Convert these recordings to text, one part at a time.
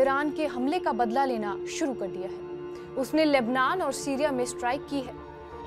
Iran के हमले का बदला लेना शुरू कर दिया है। उसने लेबनान और सीरिया में स्ट्राइक की है।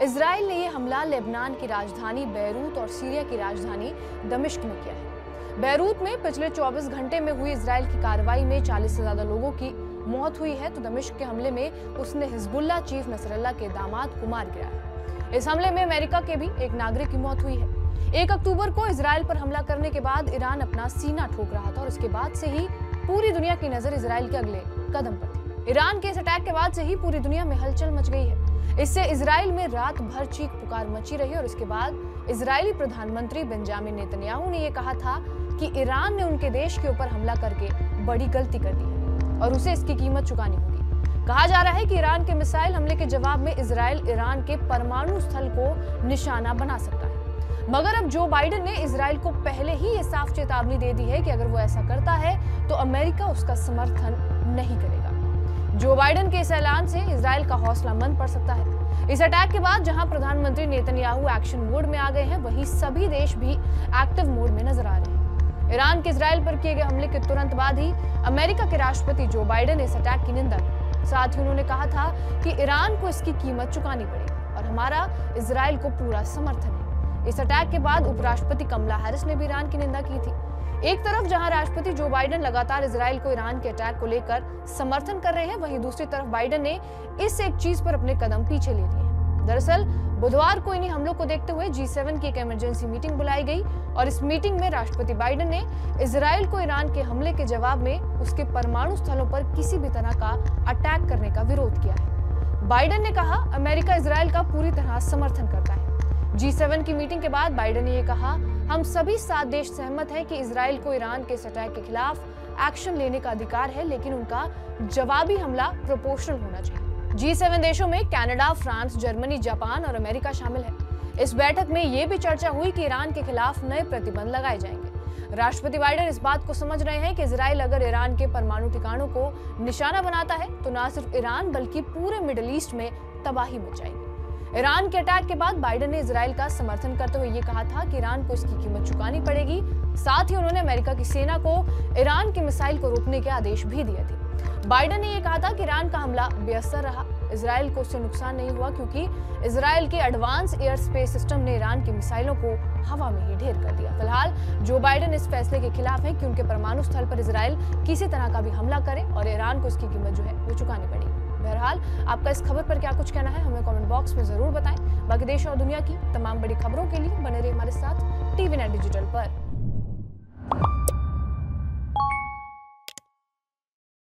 इजराइल ने यह हमला लेबनान की राजधानी बेरूत और सीरिया की राजधानी दमिश्क में किया है। बेरूत में पिछले 24 घंटे में हुई इजराइल की कार्रवाई में 40 से ज्यादा लोगों की मौत हुई है, तो दमिश्क के हमले में उसने हिजबुल्लाह चीफ नसरल्लाह के दामाद को मार गिराया है। इस हमले में अमेरिका के भी एक नागरिक की मौत हुई है। 1 अक्टूबर को इजराइल पर हमला करने के बाद ईरान अपना सीना ठोक रहा था और उसके बाद से ही पूरी दुनिया की नजर इजराइल के अगले कदम पर थी। ईरान के इस अटैक के बाद से ही पूरी दुनिया में हलचल मच गई है। इससे इजराइल में रात भर चीख पुकार मची रही और इसके बाद इजरायली प्रधानमंत्री बेंजामिन नेतन्याहू ने यह कहा था कि ईरान ने उनके देश के ऊपर हमला करके बड़ी गलती कर दी है और उसे इसकी कीमत चुकानी होगी। कहा जा रहा है कि ईरान के मिसाइल हमले के जवाब में इजराइल ईरान के परमाणु स्थल को निशाना बना सकता है। मगर अब जो बाइडेन ने इजराइल को पहले ही ये साफ चेतावनी दे दी है कि अगर वो ऐसा करता है तो अमेरिका उसका समर्थन नहीं करेगा। जो बाइडेन के इस ऐलान से इजराइल का हौसला मंद पड़ सकता है। इस अटैक के बाद जहां प्रधानमंत्री नेतन्याहू एक्शन मोड में आ गए हैं, वहीं सभी देश भी एक्टिव मोड में नजर आ रहे हैं। ईरान के इजराइल पर किए गए हमले के तुरंत बाद ही अमेरिका के राष्ट्रपति जो बाइडेन ने इस अटैक की निंदा की। साथ ही उन्होंने कहा था कि ईरान को इसकी कीमत चुकानी पड़ेगी और हमारा इजराइल को पूरा समर्थन है। इस अटैक के बाद उपराष्ट्रपति कमला हैरिस ने भी ईरान की निंदा की थी। एक तरफ जहां राष्ट्रपति जो बाइडेन लगातार इजराइल को ईरान के अटैक को लेकर समर्थन कर रहे हैं, वहीं दूसरी तरफ बाइडेन ने इस एक चीज पर अपने कदम पीछे ले लिए हैं। दरअसल बुधवार को इन्हीं हमलों को देखते हुए G7 की एक इमरजेंसी मीटिंग बुलाई गई और इस मीटिंग में राष्ट्रपति बाइडेन ने इजराइल को ईरान के हमले के जवाब में उसके परमाणु स्थलों पर किसी भी तरह का अटैक करने का विरोध किया है। बाइडेन ने कहा, अमेरिका इजराइल का पूरी तरह समर्थन करता है। G7 की मीटिंग के बाद बाइडेन ने यह कहा, हम सभी 7 देश सहमत हैं कि इजराइल को ईरान के इस अटैक के खिलाफ एक्शन लेने का अधिकार है, लेकिन उनका जवाबी हमला प्रोपोर्शनल होना चाहिए। G7 देशों में कनाडा, फ्रांस, जर्मनी, जापान और अमेरिका शामिल है। इस बैठक में यह भी चर्चा हुई कि ईरान के खिलाफ नए प्रतिबंध लगाए जाएंगे। राष्ट्रपति बाइडेन इस बात को समझ रहे हैं कि इजराइल अगर ईरान के परमाणु ठिकानों को निशाना बनाता है तो न सिर्फ ईरान बल्कि पूरे मिडिल ईस्ट में तबाही मच जाएगी। ईरान के अटैक के बाद बाइडेन ने इजराइल का समर्थन करते हुए ये कहा था कि ईरान को इसकी कीमत चुकानी पड़ेगी। साथ ही उन्होंने अमेरिका की सेना को ईरान के मिसाइल को रोकने के आदेश भी दिए थे। बाइडेन ने यह कहा था कि ईरान का हमला बेअसर रहा, इजराइल को उससे नुकसान नहीं हुआ क्योंकि इजराइल के एडवांस एयर स्पेस सिस्टम ने ईरान के मिसाइलों को हवा में ही ढेर कर दिया। फिलहाल जो बाइडेन इस फैसले के खिलाफ है कि उनके परमाणु स्थल पर इजराइल किसी तरह का भी हमला करे और ईरान को इसकी कीमत जो है वो चुकानी पड़ेगी। बहरहाल आपका इस खबर पर क्या कुछ कहना है, हमें कमेंट बॉक्स में जरूर बताएं। बाकी देश और दुनिया की तमाम बड़ी खबरों के लिए बने रहिए हमारे साथ टीवी नेट डिजिटल पर।